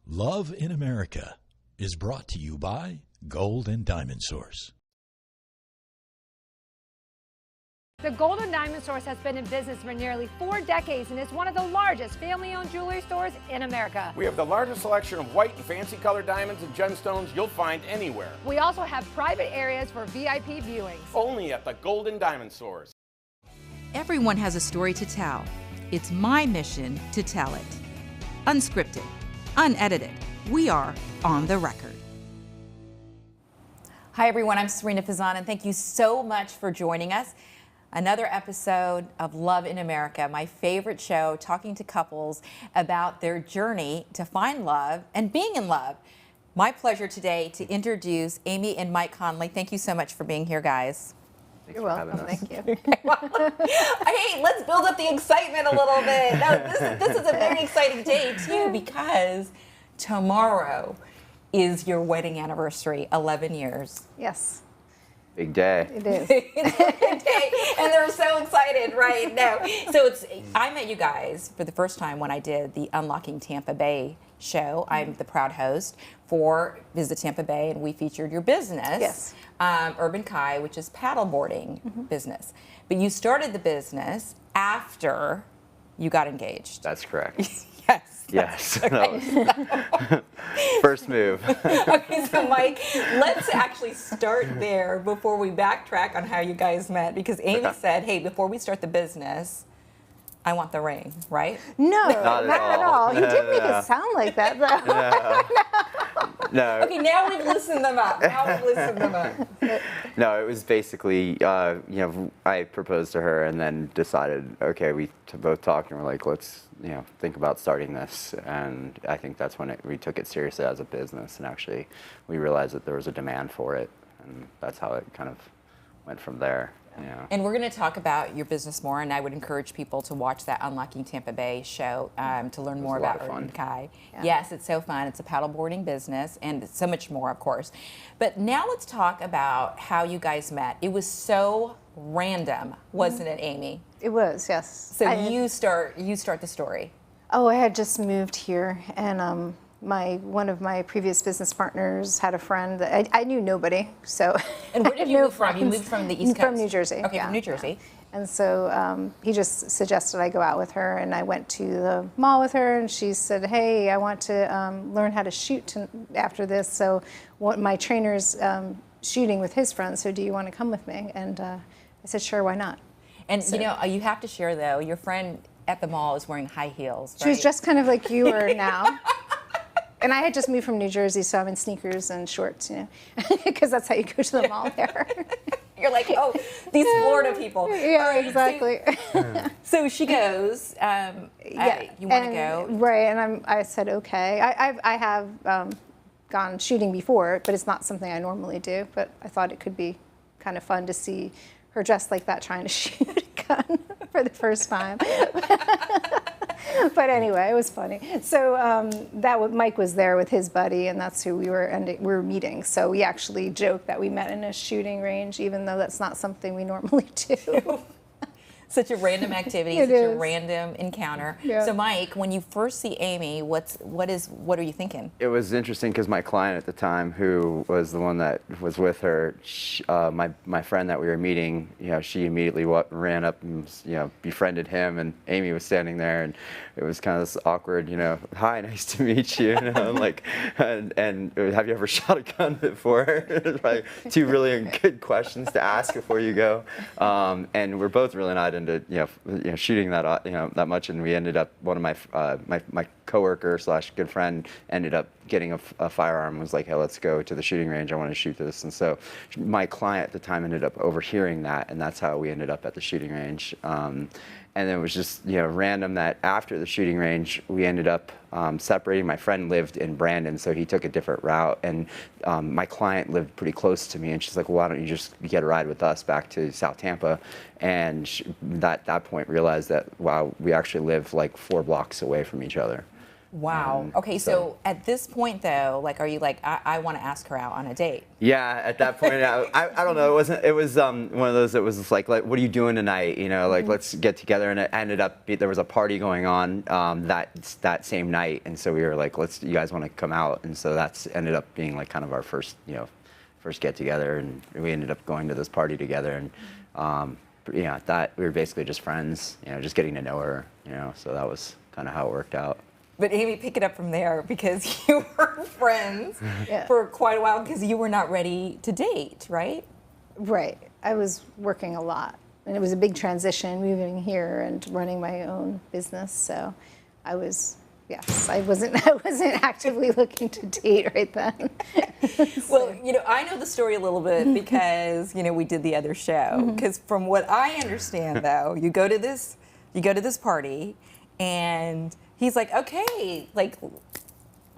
Love in America is brought to you by Gold and Diamond Source. The Gold and Diamond Source has been in business for nearly 4 decades and is one of the largest family-owned jewelry stores in America. We have the largest selection of white and fancy colored diamonds and gemstones you'll find anywhere. We also have private areas for VIP viewings. Only at the Gold and Diamond Source. Everyone has a story to tell. It's my mission to tell it. Unscripted, unedited. We are on the record. Hi everyone, I'm Sarina Fazan and thank you so much for joining us. Another episode of Love in America, my favorite show, talking to couples about their journey to find love and being in love. My pleasure today to introduce Aimee and Mike Conlee. Thank you so much for being here, guys. You're welcome. Thank you. Hey, let's build up the excitement a little bit. No, this is a very exciting day too, because tomorrow is your wedding anniversary, 11 years. Yes. Big day. It is. It's a big day, and they're so excited right now. So I met you guys for the first time when I did the Unlocking Tampa Bay show. I'm the proud host for Visit Tampa Bay, and we featured your business, Yes. Urban Kai, which is paddleboarding business. But you started the business after you got engaged. That's correct. Yes. Yes. That was first move. Okay, so Mike, let's actually start there before we backtrack on how you guys met, because Aimee said, hey, before we start the business, I want the ring, right? No, Not at all. He did make No. it sound like that, though. No. Okay, now we've loosened them up. No, it was basically, I proposed to her and then decided, okay, we both talked and we're like, let's, think about starting this. And I think that's when we took it seriously as a business, and actually we realized that there was a demand for it, and that's how it kind of went from there. Yeah. And we're going to talk about your business more, and I would encourage people to watch that Unlocking Tampa Bay show to learn more about Urban Kai. Yeah. Yes, it's so fun. It's a paddleboarding business, and so much more, of course. But now let's talk about how you guys met. It was so random, wasn't it, Aimee? It was, yes. So you start the story. Oh, I had just moved here, and one of my previous business partners had a friend that I knew nobody. So. And where did you move from? You moved from the East Coast? From New Jersey. Okay, yeah, from New Jersey. Yeah. And so he just suggested I go out with her, and I went to the mall with her, and she said, hey, I want to learn how to shoot after this. So my trainer's shooting with his friends, so do you want to come with me? And I said, sure, why not? And you have to share, though, your friend at the mall is wearing high heels, right? She was just kind of like you are now. And I had just moved from New Jersey, so I'm in sneakers and shorts, because that's how you go to the mall there. You're like, oh, these Florida people. Yeah, right, exactly. So she goes, you want to go? Right, and I said, okay. I have gone shooting before, but it's not something I normally do. But I thought it could be kind of fun to see her dressed like that trying to shoot a gun for the first time. But anyway, it was funny. So Mike was there with his buddy, and that's who we were meeting. So we actually joked that we met in a shooting range, even though that's not something we normally do. Such a random activity, a random encounter. Yeah. So Mike, when you first see Aimee, what are you thinking? It was interesting because my client at the time, who was the one that was with her, my friend that we were meeting, she immediately ran up and befriended him, and Aimee was standing there, and it was kind of this awkward, hi, nice to meet you, like, and have you ever shot a gun before? Like 2 really good questions to ask before you go, and we're both really not into shooting that that much, and we ended up, one of my coworker / good friend ended up getting a firearm and was like, hey, let's go to the shooting range, I want to shoot this. And so my client at the time ended up overhearing that, and that's how we ended up at the shooting range. And it was just random that after the shooting range we ended up separating. My friend lived in Brandon, so he took a different route, and my client lived pretty close to me, and she's like, well, why don't you just get a ride with us back to South Tampa? And at that point realized that, wow, we actually live like 4 blocks away from each other. Wow. Okay, so at this point though, like, are you like, I want to ask her out on a date? Yeah, at that point, I don't know. It was one of those that was just like, what are you doing tonight? You know, like let's get together. And it ended up there was a party going on that same night, and so we were like, you guys want to come out? And so that's ended up being like kind of our first get together, and we ended up going to this party together, and that we were basically just friends, just getting to know her, so that was kind of how it worked out. But Aimee, pick it up from there, because you were friends for quite a while because you were not ready to date, right? Right. I was working a lot, and it was a big transition moving here and running my own business. So I wasn't actively looking to date right then. Well, I know the story a little bit because we did the other show. Because from what I understand, though, you go to this party, and he's like, okay, like,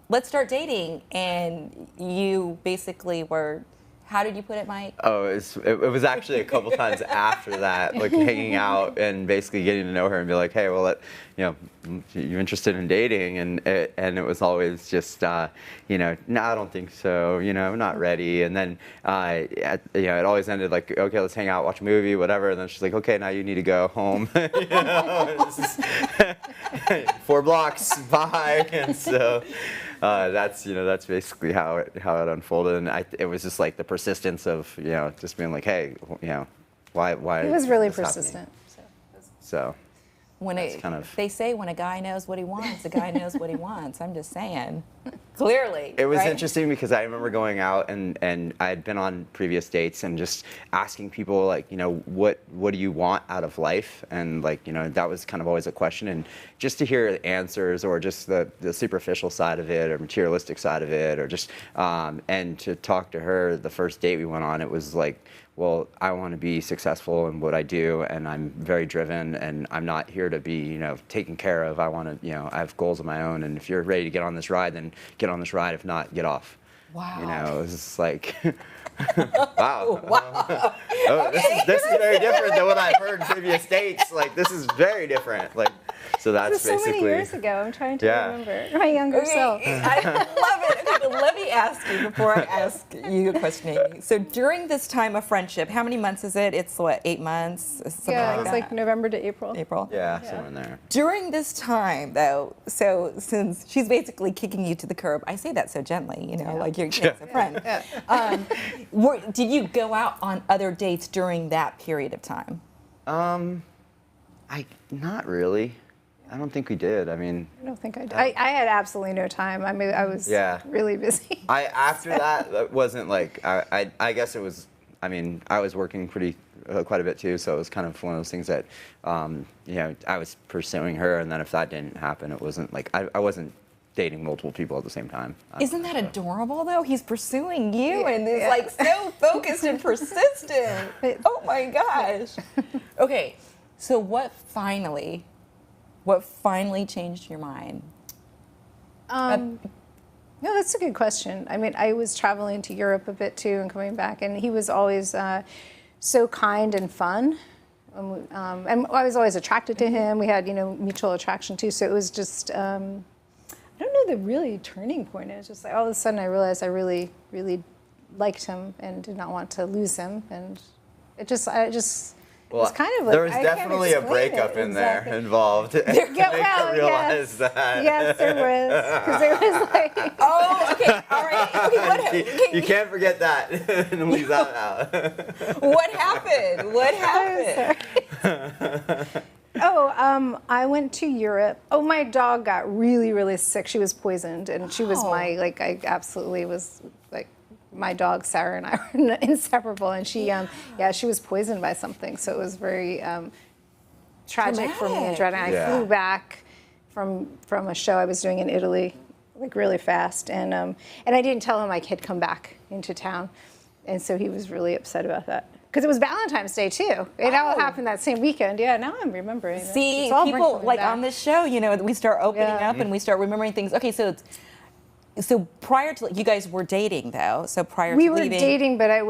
let's start dating. And you basically were, how did you put it, Mike? Oh, it was actually a couple times after that, like hanging out and basically getting to know her and be like, hey, well, you interested in dating? And it was always just, no, I don't think so, I'm not ready. And then, it always ended like, okay, let's hang out, watch a movie, whatever. And then she's like, okay, now you need to go home. 4 blocks, bye. And so that's basically how it unfolded. And it was just like the persistence of just being like, hey, why? He was really persistent. So. They say when a guy knows what he wants, a guy knows what he wants. I'm just saying, clearly. It was right? interesting because I remember going out and I had been on previous dates and just asking people like, what do you want out of life? And like, that was kind of always a question. And just to hear answers, or just the superficial side of it, or materialistic side of it, or just, and to talk to her the first date we went on, it was like, well, I want to be successful in what I do, and I'm very driven, and I'm not here to be, taken care of. I want to, I have goals of my own, and if you're ready to get on this ride, then get on this ride. If not, get off. Wow. It was just like, wow. Wow. Oh, this is very different than what I've heard in previous dates. Like, this is very different. Like, so that's this was basically. So many years ago. I'm trying to remember my younger self. I love it. Okay, but let me ask you before I ask you a question, Aimee. So during this time of friendship, how many months is it? It's what, 8 months? It's like November to April. Yeah, somewhere in there. During this time, though, so since she's basically kicking you to the curb, I say that so gently, like you're as a friend. Did you go out on other dates during that period of time? Not really. I don't think we did. I don't think I did. I had absolutely no time. I was really busy. After that wasn't like, I guess it was, I was working quite a bit too, so it was kind of one of those things that, I was pursuing her, and then if that didn't happen, it wasn't like, I wasn't dating multiple people at the same time. Isn't that adorable, though? He's pursuing you, and is like so focused and persistent. Oh my gosh. Okay, so what finally changed your mind? No, that's a good question. I was traveling to Europe a bit too and coming back, and he was always so kind and fun. And I was always attracted to him. We had, mutual attraction too. So it was just, I don't know the really turning point. It was just like all of a sudden I realized I really, really liked him and did not want to lose him. And it just it's kind of like, there was definitely a breakup in there involved. Yes, there was. Because there was like. Oh, okay, all right. Okay, you can't forget that and leave that out. What happened? I went to Europe. Oh, my dog got really, really sick. She was poisoned, and she was I absolutely was like. My dog Sarah and I were inseparable, and she was poisoned by something. So it was very tragic for me and dreading. I flew back from a show I was doing in Italy, like really fast, and I didn't tell him I had come back into town, and so he was really upset about that. Because it was Valentine's Day too. It all happened that same weekend. Yeah, now I'm remembering. See, people like on this show, we start opening up and we start remembering things. Okay, so prior to, you guys were dating though. So prior to leaving. We were dating, but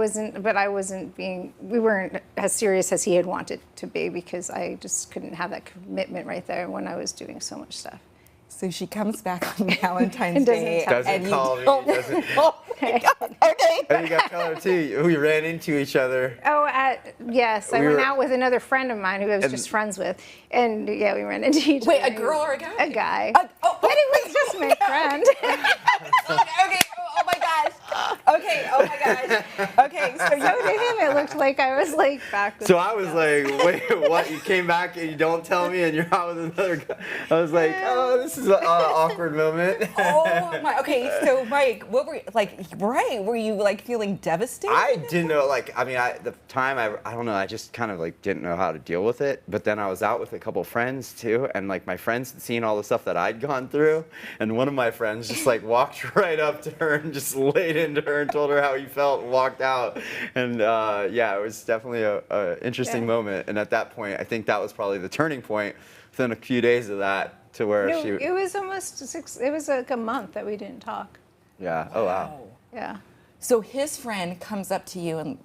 we weren't as serious as he had wanted to be, because I just couldn't have that commitment right there when I was doing so much stuff. So she comes back on Valentine's Day. Doesn't call me. Doesn't. Oh my God. Okay. And you got color too. We ran into each other. Oh, yes. I went out with another friend of mine who I was just friends with. And yeah, we ran into each other. Wait, a girl or a guy? A guy. But it was just my friend. Okay. Oh my gosh. Okay. Oh my gosh. Okay. So So to him, it looked like I was like back. So I was like, wait, what? You came back and you don't tell me and you're out with another guy. I was like, oh, this is an awkward moment. Oh my. Okay. So Mike, what were you like? Right? Were you like feeling devastated? I didn't know, like, I mean, at the time, I don't know, I just kind of like didn't know how to deal with it. But then I was out with a couple friends too, and like my friends had seen all the stuff that I'd gone through, and one of my friends just like walked right up to her and just laid into her and told her how he felt and walked out. And yeah, it was definitely a interesting moment. And at that point, I think that was probably the turning point within a few days of that to where No, she. it was almost it was like a month that we didn't talk. Yeah. Oh wow. Yeah. So his friend comes up to you and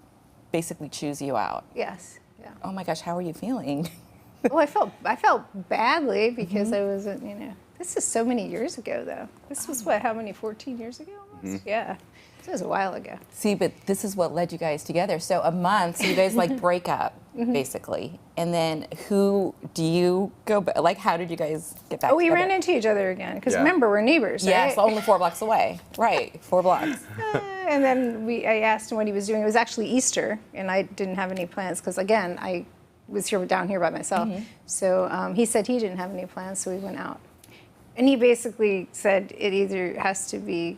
basically chews you out. Yes. Yeah. Oh my gosh, how are you feeling? Well, I felt badly because I wasn't, this is so many years ago though. This was what, how many, 14 years ago almost? Yeah. This was a while ago. See, but this is what led you guys together. So a month, so you guys like break up basically. And then who do you go back? Like, how did you guys get back We together? ran into each other again because Yeah. remember, we're neighbors, Yes, right? only 4 blocks away. Right, 4 blocks. And then I asked him what he was doing. It was actually Easter, and I didn't have any plans because, again, I was down here by myself. So he said he didn't have any plans, so we went out. And he basically said it either has to be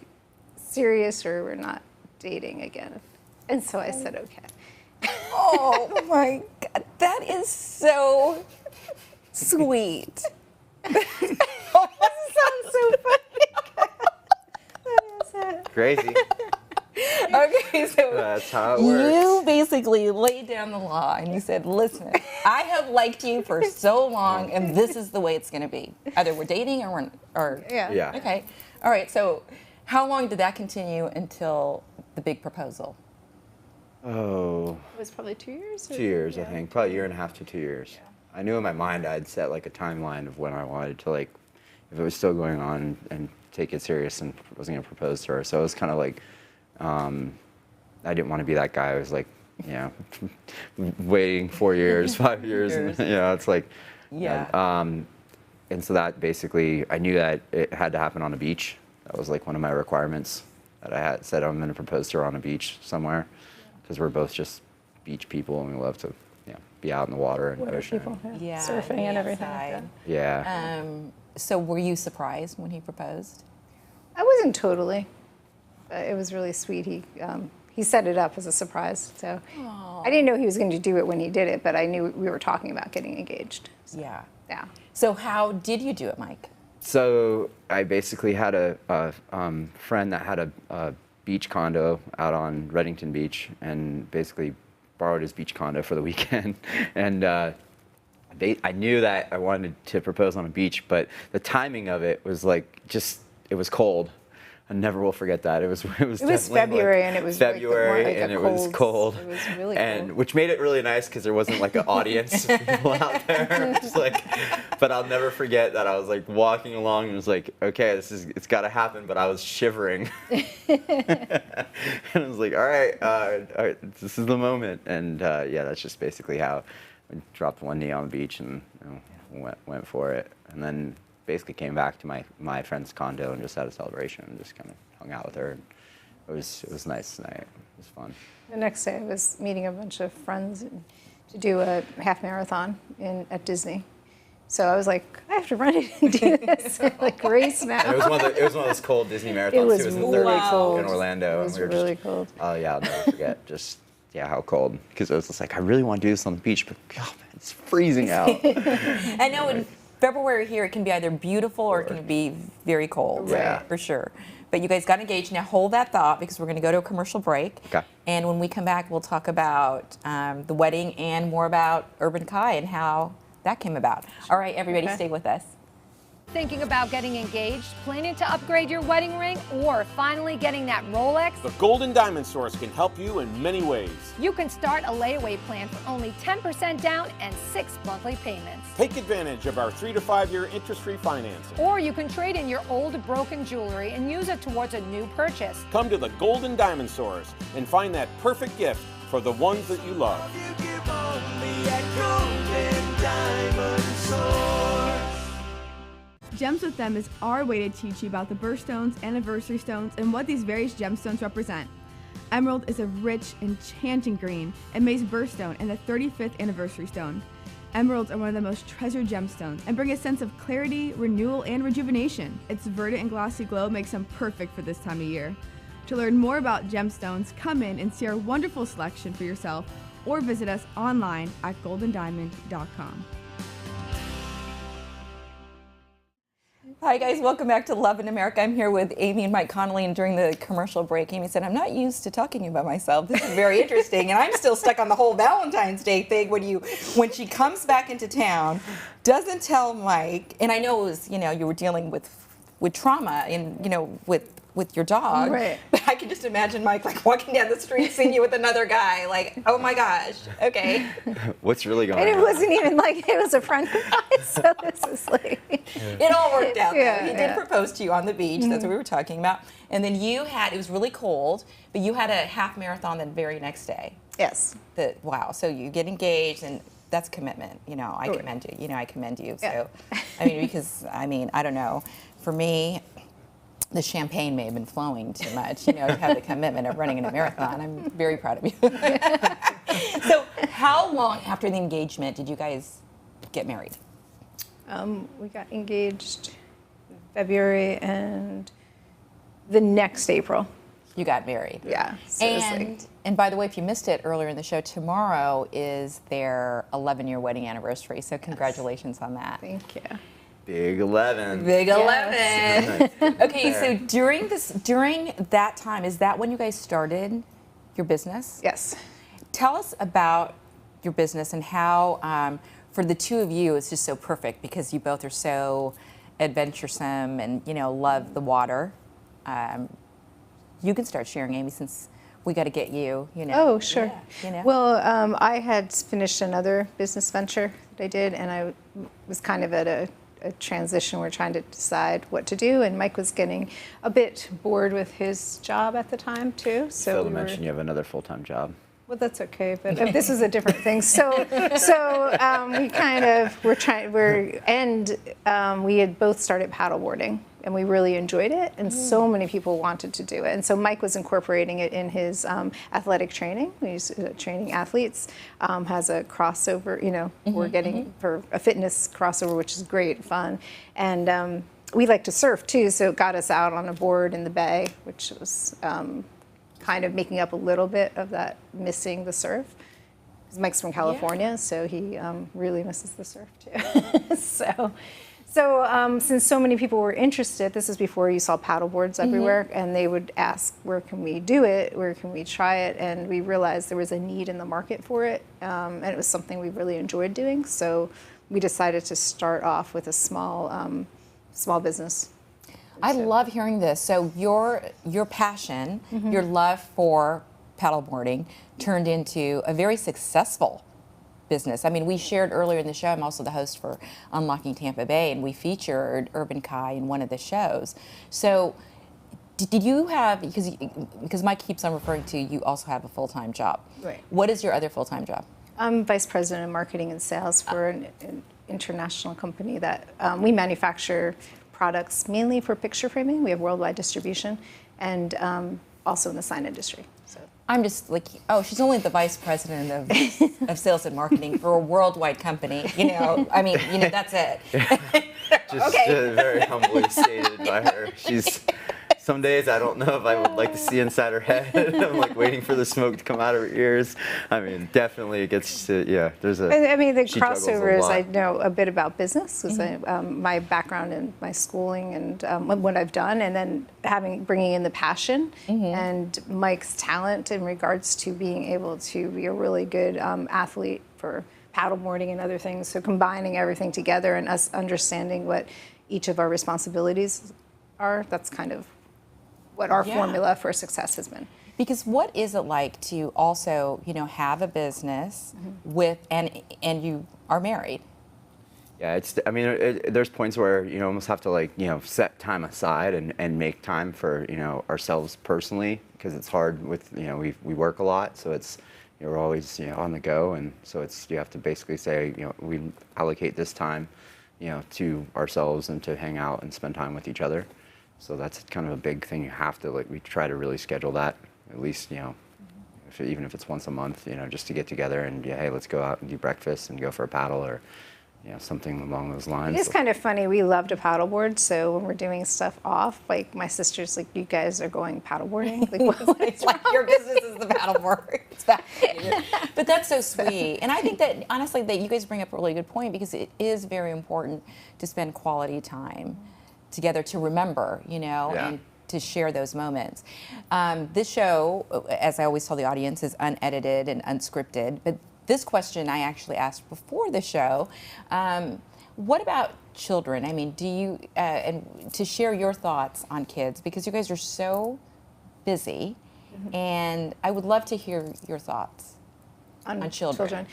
serious or we're not dating again. And so I said, okay. Oh my God, that is so sweet. Oh, that sounds so funny. That is it. Crazy. Okay, so That's how it works. you basically laid down the law and you said, listen, I have liked you for so long and this is the way it's going to be. Either we're dating or Yeah. Yeah. Okay. All right, so how long did that continue until the big proposal? Oh. It was probably 2 years? 2 years, I think. Probably a year and a half to 2 years. I knew in my mind I'd set like a timeline of when I wanted to, like, if it was still going on and take it serious and wasn't going to propose to her. So it was kind of like, I didn't want to be that guy who was like, waiting 4 years, 5 years. And, it's like, Yeah. and so that basically, I knew that it had to happen on a beach. That was like one of my requirements that I had said I'm going to propose to her on a beach somewhere. Because we're both just beach people and we love to be out in the water and ocean. People, Yeah, surfing and everything like that. outside. Yeah. So were you surprised when he proposed? I wasn't totally. It was really sweet. He set it up as a surprise. So I didn't know he was going to do it when he did it, but I knew we were talking about getting engaged. So, Yeah. yeah. So how did you do it, Mike? So I basically had a friend that had a beach condo out on Reddington Beach and basically borrowed his beach condo for the weekend. And I knew that I wanted to propose on a beach, but the timing of it was like it was cold. I never will forget that. It was February and it was February and it was cold. It was really and cold. which made it really nice because there wasn't like an audience of people out there. Just like, but I'll never forget that I was like walking along and it was like, okay, it's got to happen. But I was shivering, and I was like, all right, this is the moment. And that's just basically how I dropped one knee on the beach and went for it, and then basically came back to my friend's condo and just had a celebration and just kind of hung out with her. It was nice tonight. It was fun. The next day I was meeting a bunch of friends to do a half marathon at Disney. So I was like, I have to run it and do this, like race now. And it was one of those cold Disney marathons. It was in the really 30s cold. in Orlando. It was and we were really cold. Oh yeah, I'll never forget. Just how cold. Because I was just like, I really want to do this on the beach, but God, man, it's freezing out. I know in February here it can be either beautiful or it can be very cold, Yeah. for sure. But you guys got engaged. Now hold that thought because we're going to go to a commercial break. Okay. And when we come back, we'll talk about the wedding and more about Urban Kai and how that came about. All right, everybody, Okay. stay with us. Thinking about getting engaged, planning to upgrade your wedding ring, or finally getting that Rolex? The Gold and Diamond Source can help you in many ways. You can start a layaway plan for only 10% down and 6 monthly payments. Take advantage of our 3 to 5 year interest-free financing. Or you can trade in your old broken jewelry and use it towards a new purchase. Come to the Gold and Diamond Source and find that perfect gift for the ones that you love. Gems with Them is our way to teach you about the birthstones, anniversary stones, and what these various gemstones represent. Emerald is a rich, enchanting green and May's birthstone and the 35th anniversary stone. Emeralds are one of the most treasured gemstones and bring a sense of clarity, renewal, and rejuvenation. Its verdant and glossy glow makes them perfect for this time of year. To learn more about gemstones, come in and see our wonderful selection for yourself or visit us online at goldendiamond.com. Hi guys, welcome back to Love in America. I'm here with Aimee and Mike Conlee, and during the commercial break, Aimee said, I'm not used to talking about myself. This is very interesting, and I'm still stuck on the whole Valentine's Day thing when she comes back into town, doesn't tell Mike, and I know it was, you were dealing with trauma and, with your dog. Right. But I can just imagine Mike like walking down the street seeing you with another guy, like, oh my gosh, okay. What's really going on? And it wasn't even like it was a friend of mine, so this is like... It all worked out, though. Yeah, He did propose to you on the beach. That's what we were talking about. And then it was really cold, but you had a half marathon the very next day. Yes. Wow. So you get engaged, and that's commitment. I commend you. I commend you. Yeah. So, because, I don't know. For me, the champagne may have been flowing too much, to have the commitment of running in a marathon. I'm very proud of you. So how long after the engagement did you guys get married? We got engaged in February, and the next April. You got married. Yeah. So it was and by the way, if you missed it earlier in the show, tomorrow is their 11-year wedding anniversary. So congratulations on that. Thank you. Big 11. Big Yes. 11. Okay, so during that time, is that when you guys started your business? Yes. Tell us about your business and how, for the two of you, it's just so perfect because you both are so adventuresome and, love the water. You can start sharing, Aimee, since we got to get you, Oh, sure. Yeah, Well, I had finished another business venture that I did, and I was kind of at a transition. We're trying to decide what to do, and Mike was getting a bit bored with his job at the time, too. So Phil mentioned you have another full-time job. Well, that's okay, but this is a different thing. So we kind of we had both started paddleboarding, and we really enjoyed it, and so many people wanted to do it. And so Mike was incorporating it in his athletic training. He's training athletes, has a crossover. We're getting for a fitness crossover, which is great fun, and we like to surf too. So it got us out on a board in the bay, which was. Kind of making up a little bit of that missing the surf. Because Mike's from California, so he really misses the surf too. So since so many people were interested, this is before you saw paddle boards everywhere, and they would ask, where can we do it? Where can we try it? And we realized there was a need in the market for it, and it was something we really enjoyed doing. So we decided to start off with a small business. I love hearing this. So your passion, your love for paddleboarding turned into a very successful business. We shared earlier in the show, I'm also the host for Unlocking Tampa Bay, and we featured Urban Kai in one of the shows. So did you have, because Mike keeps on referring to, you also have a full-time job. Right. What is your other full-time job? I'm vice president of marketing and sales for an international company that we manufacture products mainly for picture framing. We have worldwide distribution, and also in the sign industry. So I'm just like, oh, she's only the vice president of sales and marketing for a worldwide company. That's it. Just very humbly stated by her. Some days I don't know if I would like to see inside her head. I'm like waiting for the smoke to come out of her ears. Definitely it gets to, there's a... the crossover is I know a bit about business, because my background and my schooling and what I've done, and then bringing in the passion and Mike's talent in regards to being able to be a really good athlete for paddleboarding and other things. So combining everything together and us understanding what each of our responsibilities are. That's kind of what our formula for success has been. Because what is it like to also, have a business with, and you are married? Yeah, there's points where you almost have to set time aside and make time for ourselves personally, because it's hard with we work a lot, so it's we're always on the go, and so you have to basically say we allocate this time to ourselves and to hang out and spend time with each other. So that's kind of a big thing. You have to we try to really schedule that at least even if it's once a month, just to get together and hey, let's go out and do breakfast and go for a paddle or something along those lines. It's kind of funny. We love to paddleboard, so when we're doing stuff off, my sister's like, "You guys are going paddleboarding?" It's like your business is the paddleboard. It's fascinating. But that's so sweet. And I think that honestly, that you guys bring up a really good point, because it is very important to spend quality time together to remember, and to share those moments. This show, as I always tell the audience, is unedited and unscripted. But this question I actually asked before the show. What about children? I mean, do you, and to share your thoughts on kids, because you guys are so busy, and I would love to hear your thoughts on children.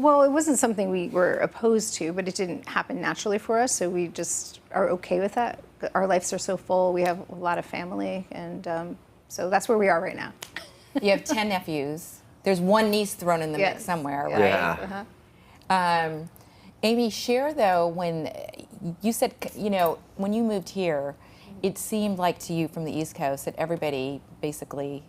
Well, it wasn't something we were opposed to, but it didn't happen naturally for us, so we just are okay with that. Our lives are so full. We have a lot of family, and so that's where we are right now. You have 10 nephews. There's one niece thrown in the mix somewhere, right? Yeah. Aimee, share though, when you said, when you moved here, it seemed like to you from the East Coast that everybody basically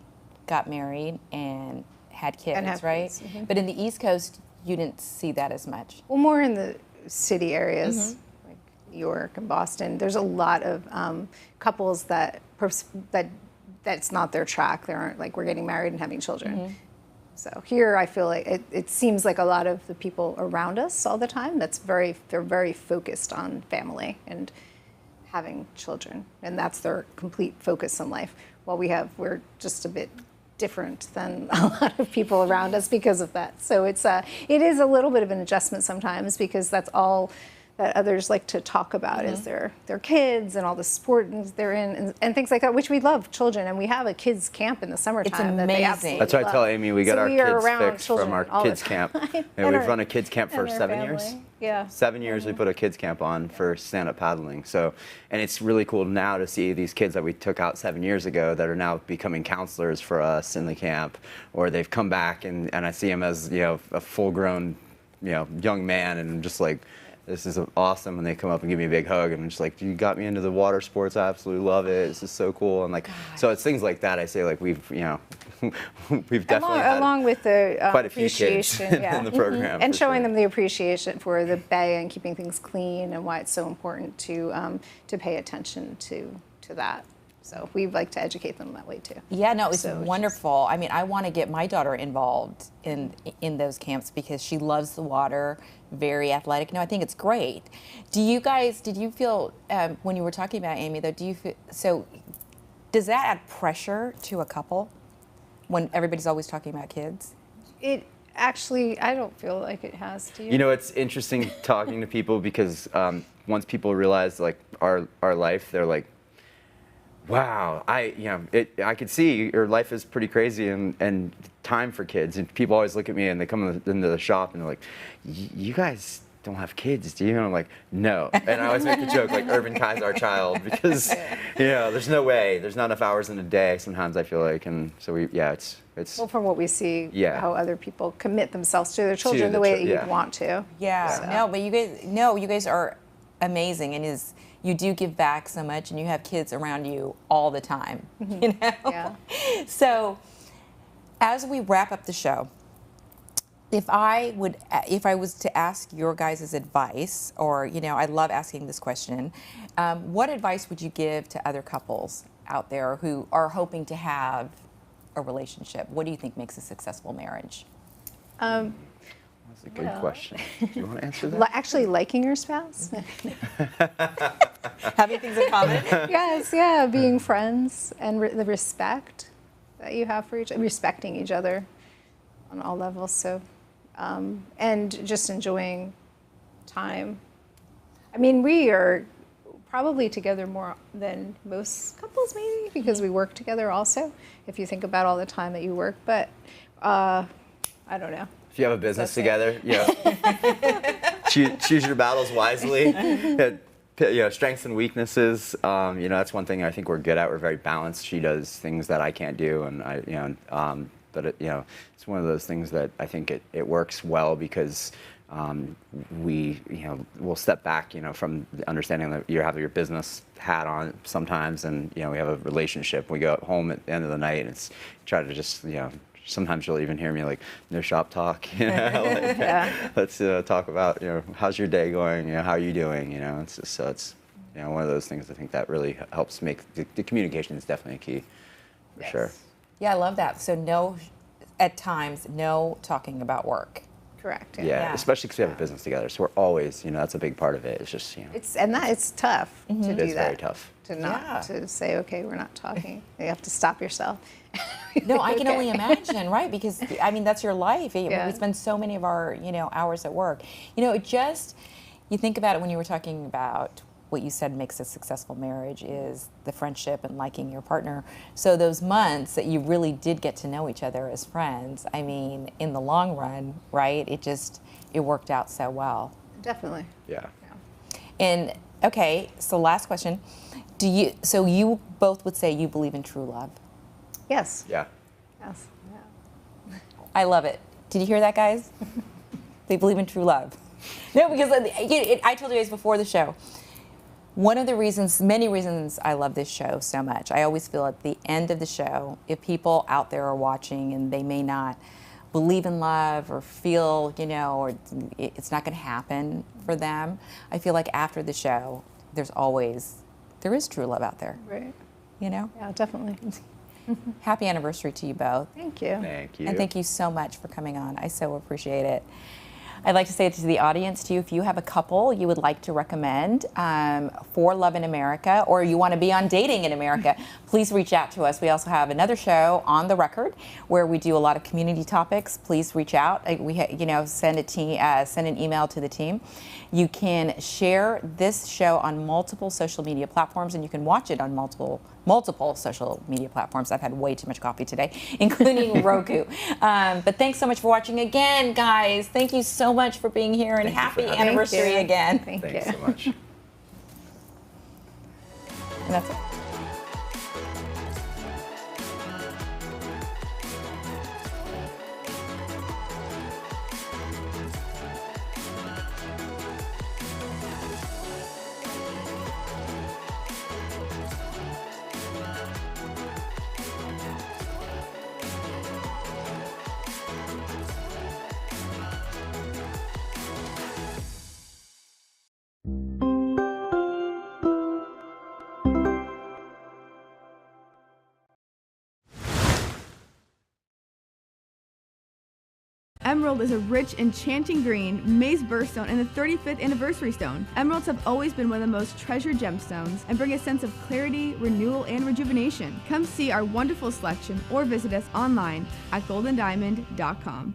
got married and had kids, right? Kids. But in the East Coast, you didn't see that as much. Well, more in the city areas, like New York and Boston. There's a lot of couples that's not their track. They aren't we're getting married and having children. So here, I feel like it seems like a lot of the people around us all the time, they're very focused on family and having children, and that's their complete focus in life. While we're just a bit different than a lot of people around us because of that. So it is a little bit of an adjustment sometimes, because that's all that others like to talk about is their kids and all the sport they're in and things like that, which we love, children, and we have a kids camp in the summertime. It's amazing. That they absolutely That's why I tell Aimee we got our kids fixed from our kids time. camp. And we've run a kids camp for 7 years. Yeah. 7 years we put a kids camp on for stand-up paddling. So, and it's really cool now to see these kids that we took out 7 years ago that are now becoming counselors for us in the camp, or they've come back and I see them as a full-grown young man, and I'm just like, this is awesome, and they come up and give me a big hug, and I'm just like, you got me into the water sports. I absolutely love it. This is so cool. And so it's things like that. I say we've definitely along with the quite a few kids in the program, and showing them the appreciation for the bay and keeping things clean, and why it's so important to pay attention to that. So we like to educate them that way too. Yeah, no, it's wonderful. I mean, I want to get my daughter involved in those camps because she loves the water, very athletic. No, I think it's great. Did you feel, when you were talking about Aimee though, does that add pressure to a couple when everybody's always talking about kids? It actually, I don't feel like it has to. It's interesting talking to people, because once people realize our life, they're like, wow, I could see your life is pretty crazy and time for kids. And people always look at me and they come into the shop and they're like, you guys don't have kids, do you? And I'm like, no. And I always make the joke, Irvin Kai's our child, because, there's no way. There's not enough hours in a day sometimes, I feel like. And so it's well, from what we see, how other people commit themselves to their children the way that you'd want to. Yeah. So. No, but you guys are amazing, and you do give back so much, and you have kids around you all the time. Yeah. So, as we wrap up the show, if I was to ask your guys' advice, or I love asking this question, what advice would you give to other couples out there who are hoping to have a relationship? What do you think makes a successful marriage? That's a good question. Do you want to answer that? Actually, liking your spouse. Having things in common. Yes, yeah, being friends, and the respect that you have for respecting each other on all levels. So, and just enjoying time. I mean, probably together more than most couples, maybe, because we work together also, if you think about all the time that you work. But I don't know. If you have a business together, choose your battles wisely. Strengths and weaknesses. That's one thing I think we're good at. We're very balanced. She does things that I can't do, and but it's one of those things that I think it works well because we'll step back, from the understanding that you have your business hat on sometimes, and we have a relationship. We go home at the end of the night, and it's try to just sometimes you'll even hear me like, no shop talk, let's talk about, how's your day going, how are you doing, it's just, it's one of those things I think that really helps make the communication is definitely a key, for sure. Yeah, I love that. So at times, no talking about work. Correct. Yeah, especially because we have a business together, so we're always, that's a big part of it. It's just, it's tough to do that. It is very tough. To say, okay, we're not talking. You have to stop yourself. No, I can only imagine, right? Because that's your life. We spend so many of our, hours at work. You think about it when you were talking about what you said makes a successful marriage is the friendship and liking your partner. So those months that you really did get to know each other as friends, in the long run, right? It worked out so well. Definitely. Yeah. And okay, so last question. So you both would say you believe in true love? Yes. Yeah. Yes. Yeah. I love it. Did you hear that, guys? They believe in true love. No, because I told you guys before the show, one of the reasons, many reasons I love this show so much, I always feel at the end of the show, if people out there are watching and they may not believe in love or feel, or it's not going to happen for them, I feel like after the show, there is true love out there. Right. Yeah, definitely. Happy anniversary to you both. Thank you. Thank you. And thank you so much for coming on. I so appreciate it. I'd like to say to the audience, too, if you have a couple you would like to recommend for Love in America, or you want to be on Dating in America, please reach out to us. We also have another show, On the Record, where we do a lot of community topics. Please reach out. Send an email to the team. You can share this show on multiple social media platforms, and you can watch it on multiple social media platforms. I've had way too much coffee today, including Roku. But thanks so much for watching again, guys. Thank you so much for being here, and happy anniversary again. Thanks so much. And that's it. Emerald is a rich, enchanting green, May's birthstone, and the 35th anniversary stone. Emeralds have always been one of the most treasured gemstones and bring a sense of clarity, renewal, and rejuvenation. Come see our wonderful selection or visit us online at goldendiamond.com.